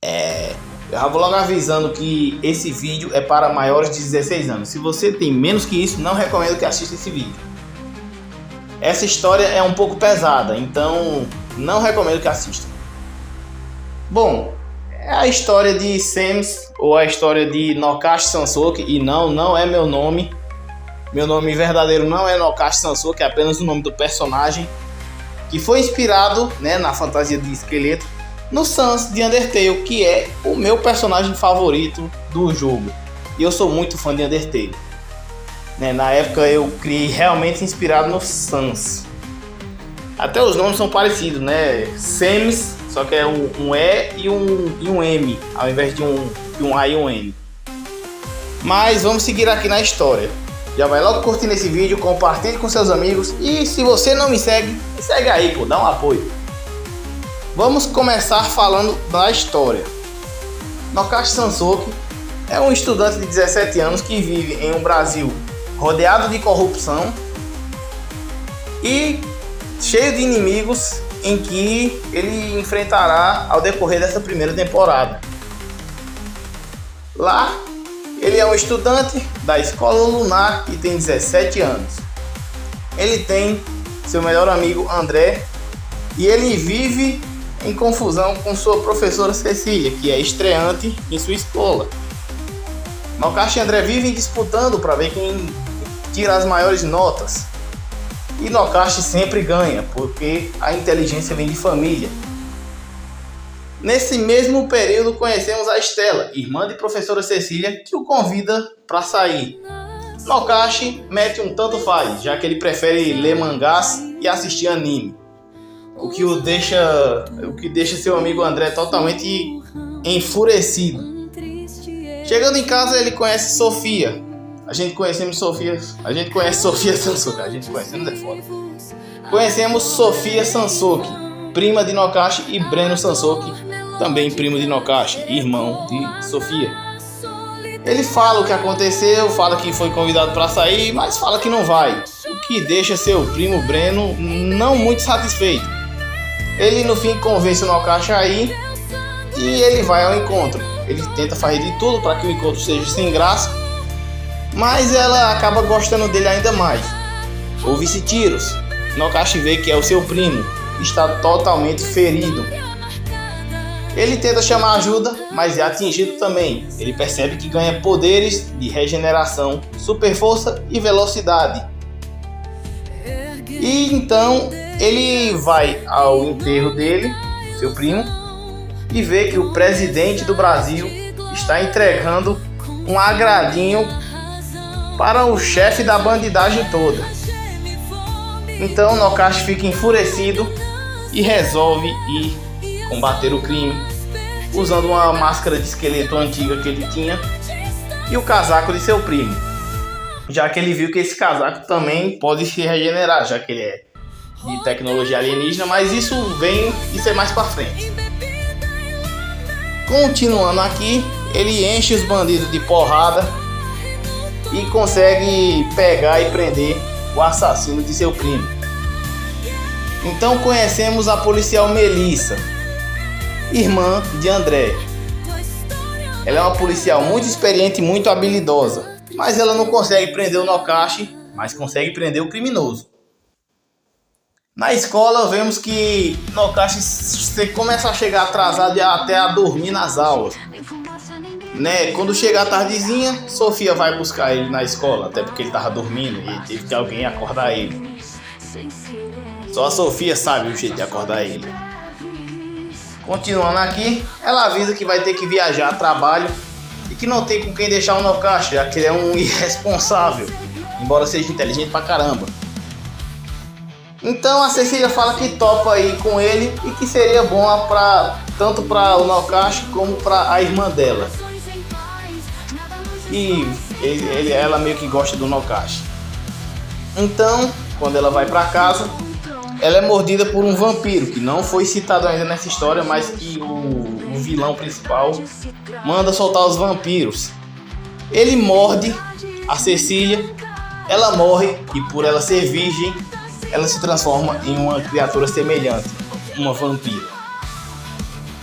Eu já vou logo avisando que esse vídeo é para maiores de 16 anos. Se você tem menos que isso, não recomendo que assista esse vídeo. Essa história é um pouco pesada, então não recomendo que assista. Bom, é a história de Samus, ou a história de Nokashi Sansoki. E não é meu nome. Meu nome verdadeiro não é Nokashi Sansoki, é apenas o nome do personagem, que foi inspirado, né, na fantasia de esqueleto, no Sans de Undertale, que é o meu personagem favorito do jogo. E eu sou muito fã de Undertale. Na época eu criei realmente inspirado no Sans. Até os nomes são parecidos, né? Samus, só que é um E e um M, ao invés de um A e um N. Mas vamos seguir aqui na história. Já vai logo curtindo esse vídeo, compartilhe com seus amigos. E se você não me segue, me segue aí, pô, dá um apoio. Vamos começar falando da história. Nokashi Sansoki é um estudante de 17 anos que vive em um Brasil rodeado de corrupção e cheio de inimigos, em que ele enfrentará ao decorrer dessa primeira temporada. Lá, ele é um estudante da Escola Lunar e tem 17 anos. Ele tem seu melhor amigo André e ele vive em confusão com sua professora Cecília, que é estreante em sua escola. Nokashi e André vivem disputando para ver quem tira as maiores notas. E Nokashi sempre ganha, porque a inteligência vem de família. Nesse mesmo período conhecemos a Estela, irmã de professora Cecília, que o convida para sair. Nokashi mete um tanto faz, já que ele prefere ler mangás e assistir anime. O que deixa seu amigo André totalmente enfurecido. Chegando em casa, ele conhece Sofia. A gente conhece Sofia Sansoki. Conhecemos Sofia Sansoki, prima de Nokashi, e Breno Sansoki, também primo de Nokashi, irmão de Sofia. Ele fala o que aconteceu, fala que foi convidado para sair, mas fala que não vai, o que deixa seu primo Breno não muito satisfeito. Ele no fim convence o Nokashi a ir e ele vai ao encontro. Ele tenta fazer de tudo para que o encontro seja sem graça, mas ela acaba gostando dele ainda mais. Ouve-se tiros. Nokashi vê que é o seu primo, está totalmente ferido. Ele tenta chamar ajuda, mas é atingido também. Ele percebe que ganha poderes de regeneração, super força e velocidade. E então ele vai ao enterro dele, seu primo, e vê que o presidente do Brasil está entregando um agradinho para o chefe da bandidagem toda. Então Nokashi fica enfurecido e resolve ir combater o crime, usando uma máscara de esqueleto antiga que ele tinha e o casaco de seu primo, já que ele viu que esse casaco também pode se regenerar, já que ele é de tecnologia alienígena, mas isso é mais pra frente. Continuando aqui, ele enche os bandidos de porrada e consegue pegar e prender o assassino de seu primo. Então conhecemos a policial Melissa, irmã de André. Ela é uma policial muito experiente e muito habilidosa, mas ela não consegue prender o Nokashi, mas consegue prender o criminoso. Na escola vemos que Nokashi começa a chegar atrasado e até a dormir nas aulas. Quando chega a tardezinha, Sofia vai buscar ele na escola, até porque ele estava dormindo e teve que alguém acordar ele. Só a Sofia sabe o jeito de acordar ele. Continuando aqui, ela avisa que vai ter que viajar a trabalho e que não tem com quem deixar o Nokashi, já que ele é um irresponsável, embora seja inteligente pra caramba. Então a Cecília fala que topa ir com ele e que seria bom tanto para o Nokashi como para a irmã dela. E ela meio que gosta do Nokashi. Então, quando ela vai para casa, ela é mordida por um vampiro, que não foi citado ainda nessa história, mas que o vilão principal manda soltar os vampiros. Ele morde a Cecília, ela morre e por ela ser virgem, ela se transforma em uma criatura semelhante, uma vampira.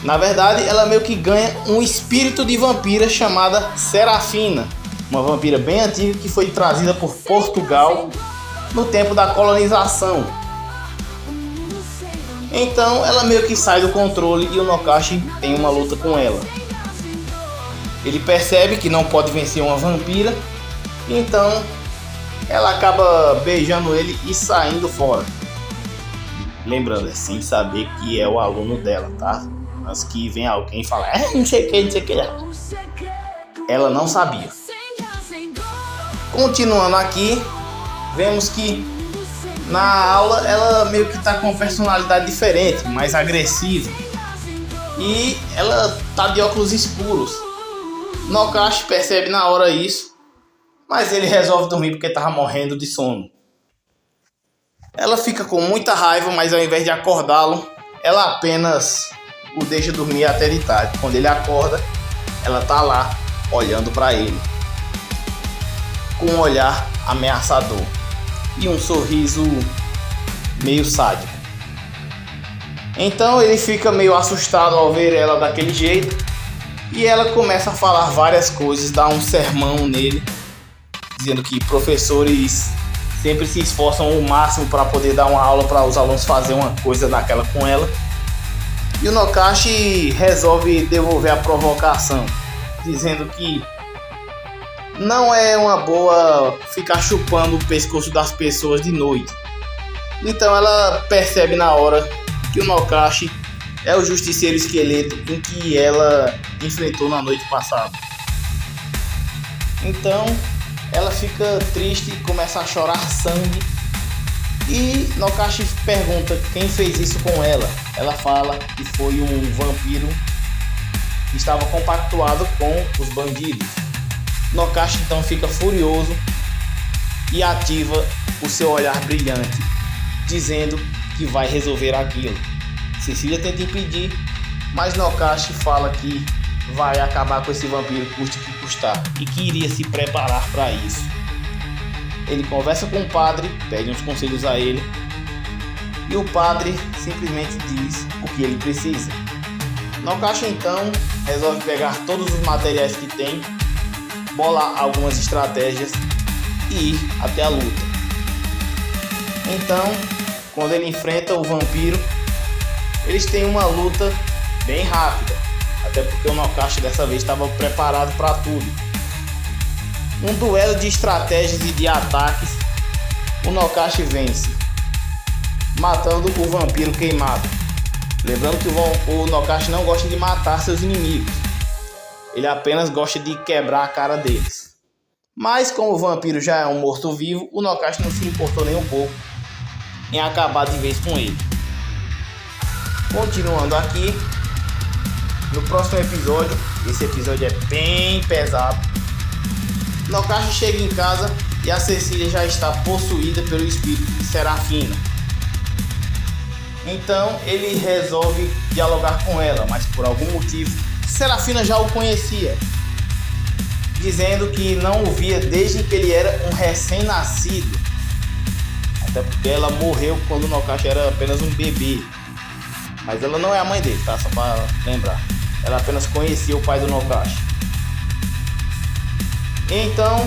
Na verdade, ela meio que ganha um espírito de vampira chamada Serafina, uma vampira bem antiga que foi trazida por Portugal no tempo da colonização. Então ela meio que sai do controle e o Nokashi tem uma luta com ela. Ele percebe que não pode vencer uma vampira, então ela acaba beijando ele e saindo fora. Lembrando, é sem saber que é o aluno dela, tá? Mas que vem alguém e fala, não sei o que, não sei o que. Ela não sabia. Continuando aqui, vemos que na aula ela meio que tá com uma personalidade diferente, mais agressiva. E ela tá de óculos escuros. Nokashi percebe na hora isso, mas ele resolve dormir porque tava morrendo de sono. Ela fica com muita raiva, mas ao invés de acordá-lo, ela apenas o deixa dormir até de tarde. Quando ele acorda, ela tá lá olhando para ele com um olhar ameaçador e um sorriso meio sádico. Então ele fica meio assustado ao ver ela daquele jeito e ela começa a falar várias coisas, dá um sermão nele, dizendo que professores sempre se esforçam o máximo para poder dar uma aula para os alunos fazer uma coisa daquela com ela. E o Nokashi resolve devolver a provocação, dizendo que não é uma boa ficar chupando o pescoço das pessoas de noite. Então ela percebe na hora que o Nokashi é o justiceiro esqueleto em que ela enfrentou na noite passada. Então ela fica triste e começa a chorar sangue. E Nokashi pergunta quem fez isso com ela. Ela fala que foi um vampiro que estava compactuado com os bandidos. Nokashi então fica furioso e ativa o seu olhar brilhante, dizendo que vai resolver aquilo. Cecília tenta impedir, mas Nokashi fala que vai acabar com esse vampiro custe que custar e que iria se preparar para isso. Ele conversa com o padre, pede uns conselhos a ele e o padre simplesmente diz o que ele precisa. Nokashi então resolve pegar todos os materiais que tem, bolar algumas estratégias e ir até a luta. Então, quando ele enfrenta o vampiro, eles têm uma luta bem rápida, até porque o Nokashi dessa vez estava preparado para tudo. Um duelo de estratégias e de ataques, o Nokashi vence, matando o vampiro queimado. Lembrando que o Nokashi não gosta de matar seus inimigos, ele apenas gosta de quebrar a cara deles. Mas como o vampiro já é um morto-vivo, o Nokashi não se importou nem um pouco em acabar de vez com ele. Continuando aqui, no próximo episódio, esse episódio é bem pesado, Nokashi chega em casa e a Cecília já está possuída pelo espírito de Serafina. Então ele resolve dialogar com ela, mas por algum motivo Serafina já o conhecia, dizendo que não o via desde que ele era um recém-nascido, até porque ela morreu quando o Nokashi era apenas um bebê. Mas ela não é a mãe dele, tá? Só para lembrar, ela apenas conhecia o pai do Nokashi. Então,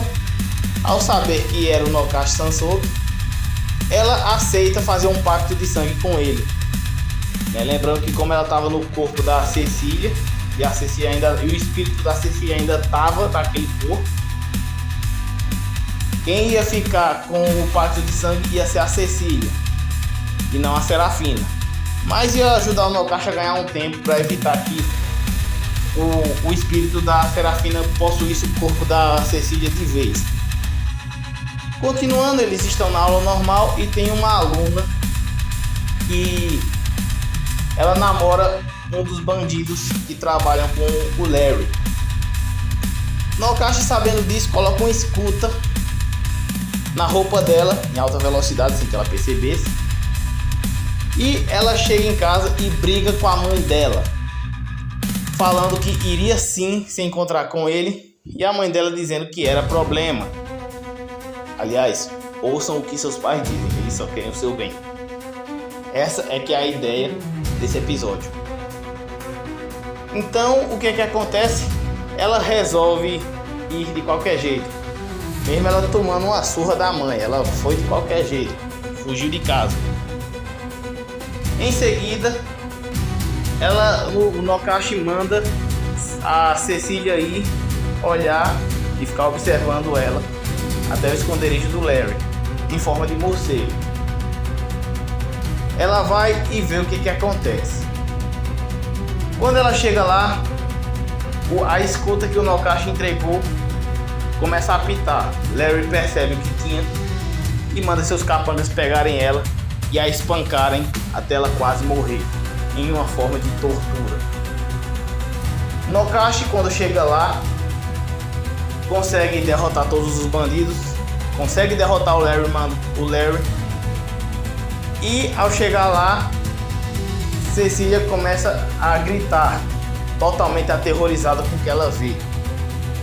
ao saber que era o Nokashi Sansoku, ela aceita fazer um pacto de sangue com ele. Lembrando que como ela estava no corpo da Cecília, e o espírito da Cecília ainda estava naquele corpo, quem ia ficar com o pacto de sangue ia ser a Cecília, e não a Serafina. Mas ia ajudar o Nokashi a ganhar um tempo para evitar que o espírito da Serafina possuísse o corpo da Cecília de vez. Continuando, eles estão na aula normal e tem uma aluna que ela namora um dos bandidos que trabalham com o Larry. Nokashi, sabendo disso, coloca uma escuta na roupa dela em alta velocidade sem que ela percebesse, e ela chega em casa e briga com a mãe dela, falando que iria sim se encontrar com ele, e a mãe dela dizendo que era problema. Aliás, ouçam o que seus pais dizem, eles só querem o seu bem. Essa é que é a ideia desse episódio. Então o que acontece? Ela resolve ir de qualquer jeito. Mesmo ela tomando uma surra da mãe, ela foi de qualquer jeito, fugiu de casa. Em seguida, o Nokashi manda a Cecília ir olhar e ficar observando ela até o esconderijo do Larry, em forma de morcego. Ela vai e vê o que acontece. Quando ela chega lá, a escuta que o Nokashi entregou começa a apitar. Larry percebe o que tinha e manda seus capangas pegarem ela e a espancarem até ela quase morrer, em uma forma de tortura. Nokashi, quando chega lá, consegue derrotar todos os bandidos, consegue derrotar o Larry, e ao chegar lá, Cecília começa a gritar, totalmente aterrorizada com o que ela vê.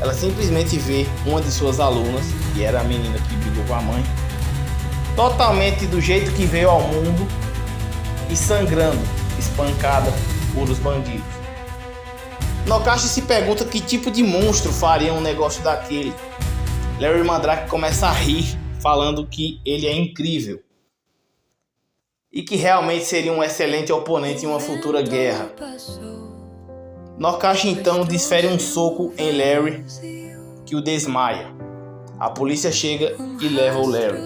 Ela simplesmente vê uma de suas alunas, que era a menina que brigou com a mãe, totalmente do jeito que veio ao mundo e sangrando, espancada por os bandidos. Nokashi se pergunta que tipo de monstro faria um negócio daquele. Larry Mandrake começa a rir, falando que ele é incrível e que realmente seria um excelente oponente em uma futura guerra. Nokashi então desfere um soco em Larry que o desmaia. A polícia chega e leva o Larry,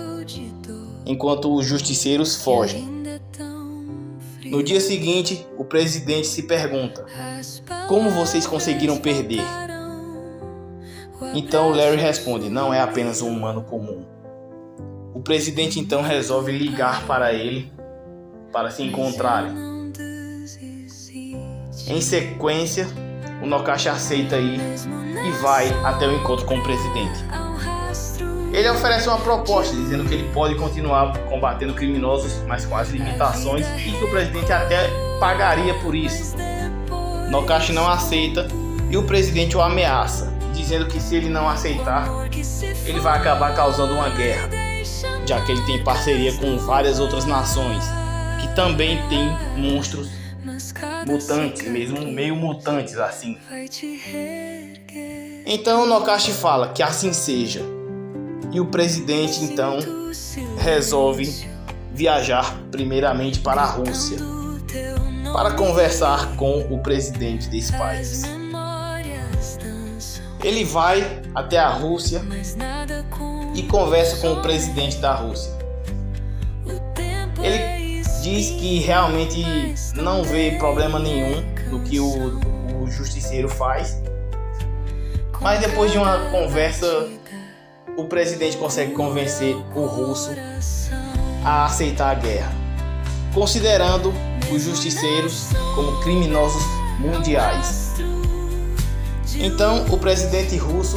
enquanto os justiceiros fogem. No dia seguinte, o presidente se pergunta: como vocês conseguiram perder? Então Larry responde: não é apenas um humano comum. O presidente então resolve ligar para ele para se encontrarem. Em sequência, o Nokashi aceita ir e vai até o encontro com o presidente. Ele oferece uma proposta dizendo que ele pode continuar combatendo criminosos, mas com as limitações, e que o presidente até pagaria por isso. Nokashi não aceita e o presidente o ameaça, dizendo que se ele não aceitar, ele vai acabar causando uma guerra, já que ele tem parceria com várias outras nações que também têm monstros mutantes, mesmo meio mutantes assim. Então Nokashi fala que assim seja, e o presidente então resolve viajar primeiramente para a Rússia para conversar com o presidente desse país. Ele vai até a Rússia e conversa com o presidente da Rússia. Ele diz que realmente não vê problema nenhum do que o justiceiro faz, mas depois de uma conversa, o presidente consegue convencer o russo a aceitar a guerra, considerando os justiceiros como criminosos mundiais. Então o presidente russo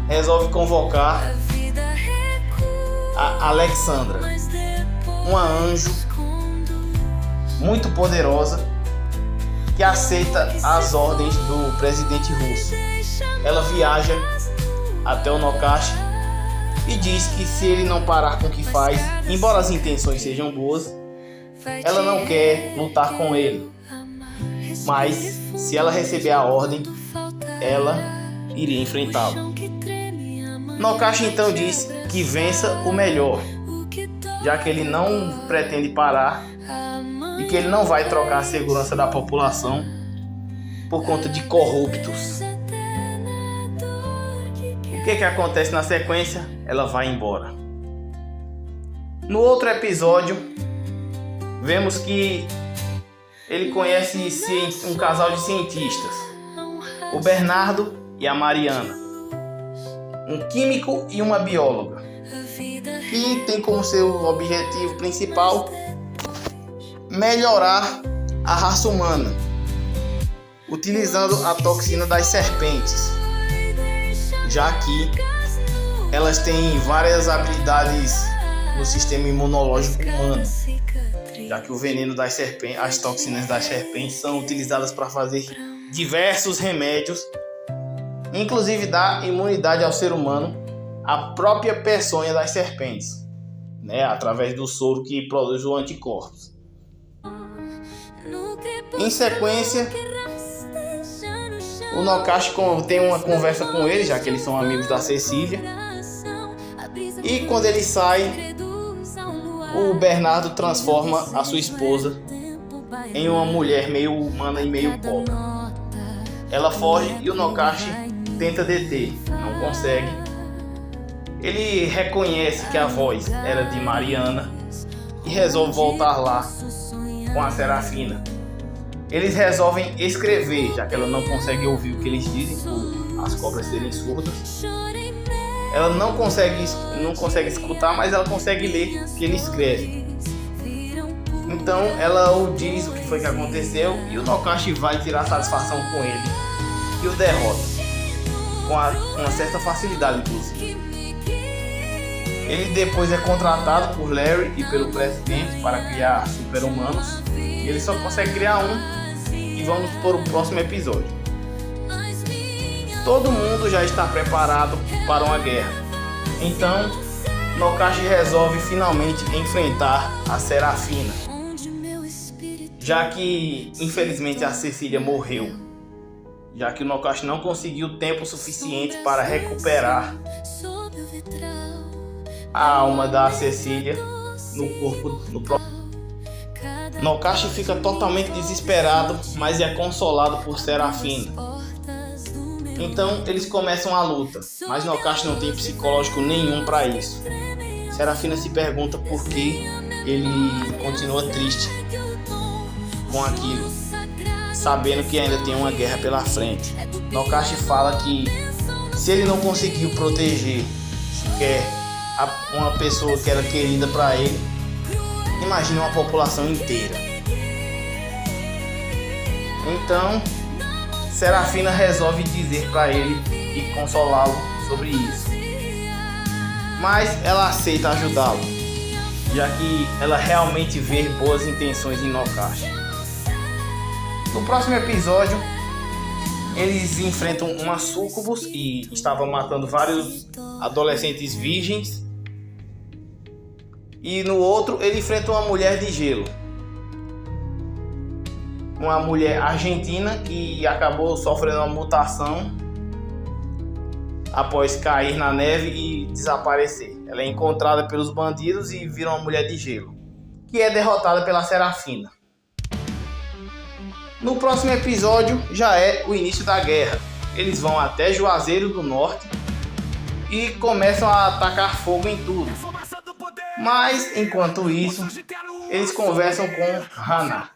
resolve convocar a Alexandra, uma anjo muito poderosa que aceita as ordens do presidente russo. Ela viaja até o Nokashi e diz que se ele não parar com o que faz, embora as intenções sejam boas, ela não quer lutar com ele, mas se ela receber a ordem, ela iria enfrentá-lo. Nokashi então diz que vença o melhor, já que ele não pretende parar e que ele não vai trocar a segurança da população por conta de corruptos. O que acontece na sequência? Ela vai embora. No outro episódio, vemos que ele conhece um casal de cientistas, o Bernardo e a Mariana, um químico e uma bióloga, que tem como seu objetivo principal melhorar a raça humana, utilizando a toxina das serpentes, já que elas têm várias habilidades no sistema imunológico humano, já que o veneno das serpentes, as toxinas das serpentes são utilizadas para fazer diversos remédios, inclusive dar imunidade ao ser humano à própria peçonha das serpentes, através do soro que produz os anticorpos. Em sequência, O Nokashi tem uma conversa com ele, já que eles são amigos da Cecília. E quando ele sai, o Bernardo transforma a sua esposa em uma mulher meio humana e meio cobra. Ela foge e o Nokashi tenta deter, não consegue. Ele reconhece que a voz era de Mariana e resolve voltar lá com a Serafina. Eles resolvem escrever, já que ela não consegue ouvir o que eles dizem por as cobras serem surdas. Ela não consegue escutar, mas ela consegue ler o que ele escreve. Então ela o diz o que foi que aconteceu e o Nokashi vai tirar satisfação com ele e o derrota com uma certa facilidade, inclusive. Ele depois é contratado por Larry e pelo presidente para criar super-humanos. Ele só consegue criar um e vamos para o próximo episódio. Todo mundo já está preparado para uma guerra. Então, Nokashi resolve finalmente enfrentar a Serafina, já que infelizmente a Cecília morreu, já que o Nokashi não conseguiu tempo suficiente para recuperar a alma da Cecília no corpo no próprio. Nokashi fica totalmente desesperado, mas é consolado por Serafina. Então eles começam a luta, mas Nokashi não tem psicológico nenhum para isso. Serafina se pergunta por que ele continua triste com aquilo, sabendo que ainda tem uma guerra pela frente. Nokashi fala que se ele não conseguiu proteger sequer uma pessoa que era querida para ele, imagine uma população inteira. Então Serafina resolve dizer para ele e consolá-lo sobre isso, mas ela aceita ajudá-lo, já que ela realmente vê boas intenções em Nokashi. No próximo episódio, eles enfrentam uma sucubus e estavam matando vários adolescentes virgens. E no outro, ele enfrenta uma mulher de gelo. Uma mulher argentina que acabou sofrendo uma mutação após cair na neve e desaparecer. Ela é encontrada pelos bandidos e vira uma mulher de gelo, que é derrotada pela Serafina. No próximo episódio já é o início da guerra. Eles vão até Juazeiro do Norte e começam a atacar fogo em tudo. Mas enquanto isso, eles conversam com Hannah,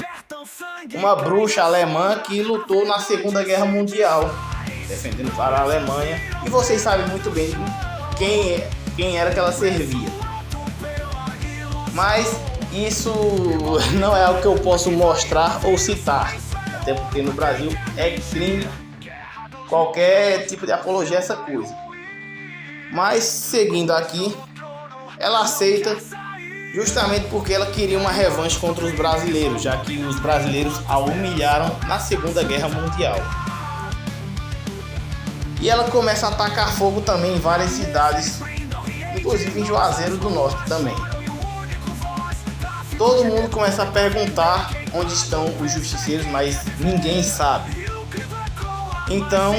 uma bruxa alemã que lutou na Segunda Guerra Mundial, defendendo para a Alemanha. E vocês sabem muito bem quem era que ela servia. Mas isso não é algo que eu posso mostrar ou citar, até porque no Brasil é crime qualquer tipo de apologia a essa coisa. Mas seguindo aqui, ela aceita justamente porque ela queria uma revanche contra os brasileiros, já que os brasileiros a humilharam na Segunda Guerra Mundial. E ela começa a atacar fogo também em várias cidades, inclusive em Juazeiro do Norte também. Todo mundo começa a perguntar onde estão os justiceiros, mas ninguém sabe. Então,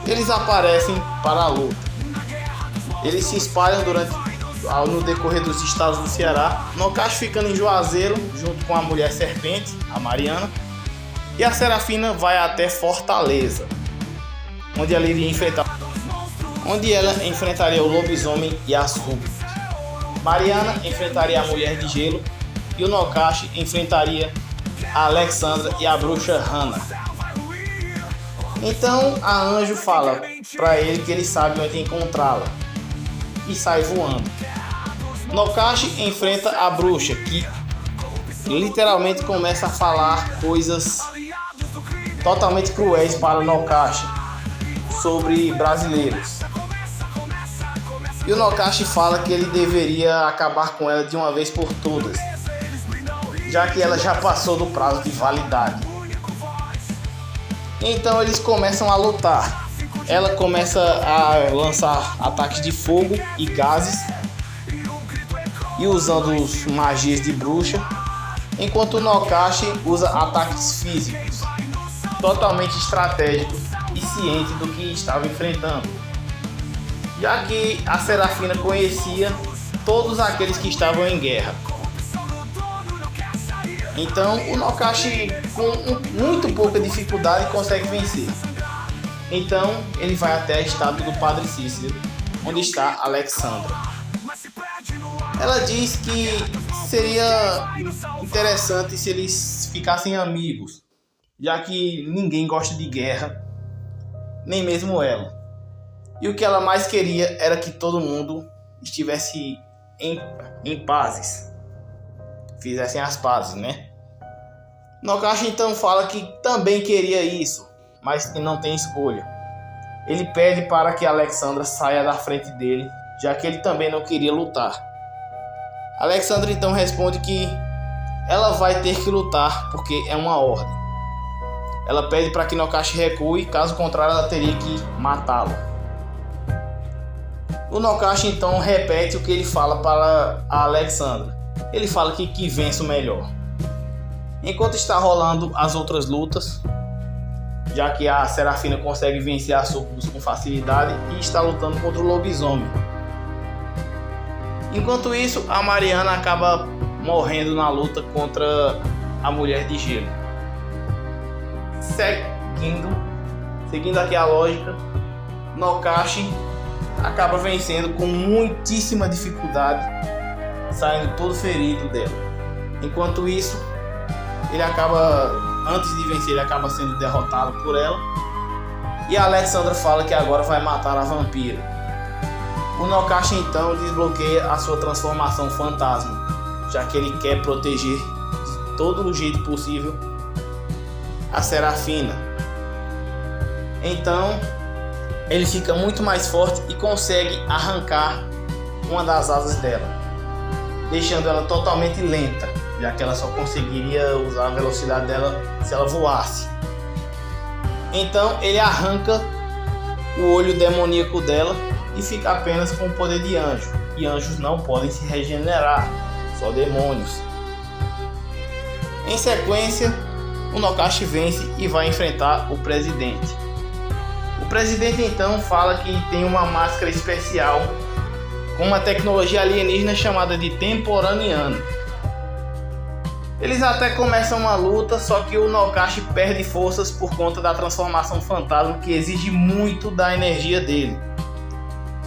eles aparecem para a luta. Eles se espalham no decorrer dos estados do Ceará. Nokashi ficando em Juazeiro, junto com a mulher serpente, a Mariana. E a Serafina vai até Fortaleza, onde ela enfrentaria o lobisomem e a sucubus. Mariana enfrentaria a mulher de gelo e o Nokashi enfrentaria a Alexandra e a bruxa Hannah. Então a Anjo fala para ele que ele sabe onde encontrá-la e sai voando. Nokashi enfrenta a bruxa, que literalmente começa a falar coisas totalmente cruéis para Nokashi sobre brasileiros. E o Nokashi fala que ele deveria acabar com ela de uma vez por todas, já que ela já passou do prazo de validade. Então eles começam a lutar. Ela começa a lançar ataques de fogo e gases e usando magias de bruxa, enquanto o Nokashi usa ataques físicos totalmente estratégicos ciente do que estava enfrentando, já que a Serafina conhecia todos aqueles que estavam em guerra. Então o Nokashi, com muito pouca dificuldade, consegue vencer. Então ele vai até a estátua do Padre Cícero, onde está Alexandra. Ela diz que seria interessante se eles ficassem amigos, já que ninguém gosta de guerra, nem mesmo ela. E o que ela mais queria era que todo mundo estivesse em pazes, fizessem as pazes, né? Nokashi então fala que também queria isso, mas que não tem escolha. Ele pede para que Alexandra saia da frente dele, já que ele também não queria lutar. Alexandra então responde que ela vai ter que lutar porque é uma ordem. Ela pede para que Nokashi recue, caso contrário ela teria que matá-lo. O Nokashi então repete o que ele fala para a Alexandra. Ele fala que vence o melhor. Enquanto está rolando as outras lutas, já que a Serafina consegue vencer a Sucubus com facilidade e está lutando contra o lobisomem. Enquanto isso, a Mariana acaba morrendo na luta contra a Mulher de Gelo. Seguindo aqui a lógica, Nokashi acaba vencendo com muitíssima dificuldade, saindo todo ferido dela. Enquanto isso, antes de vencer, ele acaba sendo derrotado por ela. E a Alexandra fala que agora vai matar a vampira. O Nokashi então desbloqueia a sua transformação fantasma, já que ele quer proteger de todo o jeito possível a Serafina. Então ele fica muito mais forte e consegue arrancar uma das asas dela, deixando ela totalmente lenta, já que ela só conseguiria usar a velocidade dela se ela voasse. Então ele arranca o olho demoníaco dela e fica apenas com o poder de anjo. E anjos não podem se regenerar, só demônios. Em sequência, o Nokashi vence e vai enfrentar o presidente. O presidente então fala que tem uma máscara especial com uma tecnologia alienígena chamada de Temporaniano. Eles até começam uma luta, só que o Nokashi perde forças por conta da transformação fantasma, que exige muito da energia dele.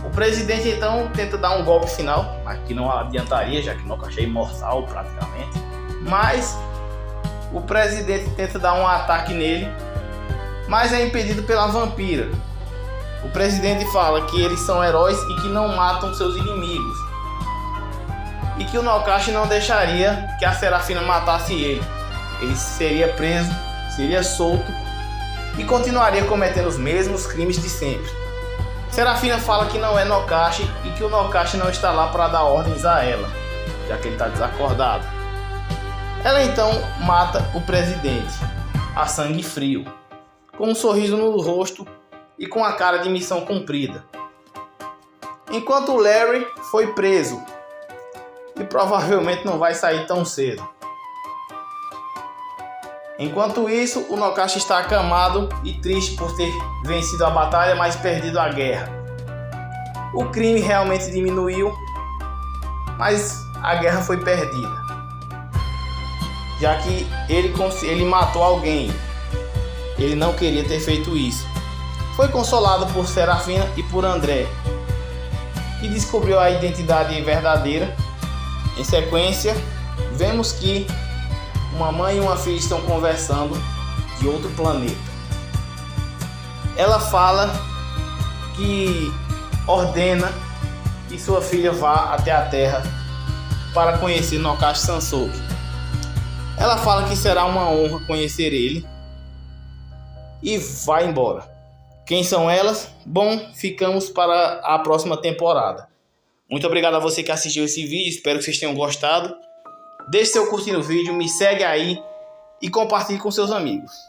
O presidente então tenta dar um golpe final, mas que não adiantaria, já que o Nokashi é imortal praticamente. Mas o presidente tenta dar um ataque nele, mas é impedido pela vampira. O presidente fala que eles são heróis e que não matam seus inimigos, e que o Nokashi não deixaria que a Serafina matasse ele. Ele seria preso, seria solto e continuaria cometendo os mesmos crimes de sempre. Serafina fala que não é Nokashi e que o Nokashi não está lá para dar ordens a ela, já que ele está desacordado. Ela então mata o presidente, a sangue frio, com um sorriso no rosto e com a cara de missão cumprida. Enquanto o Larry foi preso e provavelmente não vai sair tão cedo. Enquanto isso, o Nokashi está acamado e triste por ter vencido a batalha, mas perdido a guerra. O crime realmente diminuiu, mas a guerra foi perdida, já que ele matou alguém. Ele não queria ter feito isso. Foi consolado por Serafina e por André, que descobriu a identidade verdadeira. Em sequência, vemos que uma mãe e uma filha estão conversando de outro planeta. Ela fala que ordena que sua filha vá até a Terra para conhecer Nokashi Sansoku. Ela fala que será uma honra conhecer ele e vai embora. Quem são elas? Bom, ficamos para a próxima temporada. Muito obrigado a você que assistiu esse vídeo, espero que vocês tenham gostado. Deixe seu curtir no vídeo, me segue aí e compartilhe com seus amigos.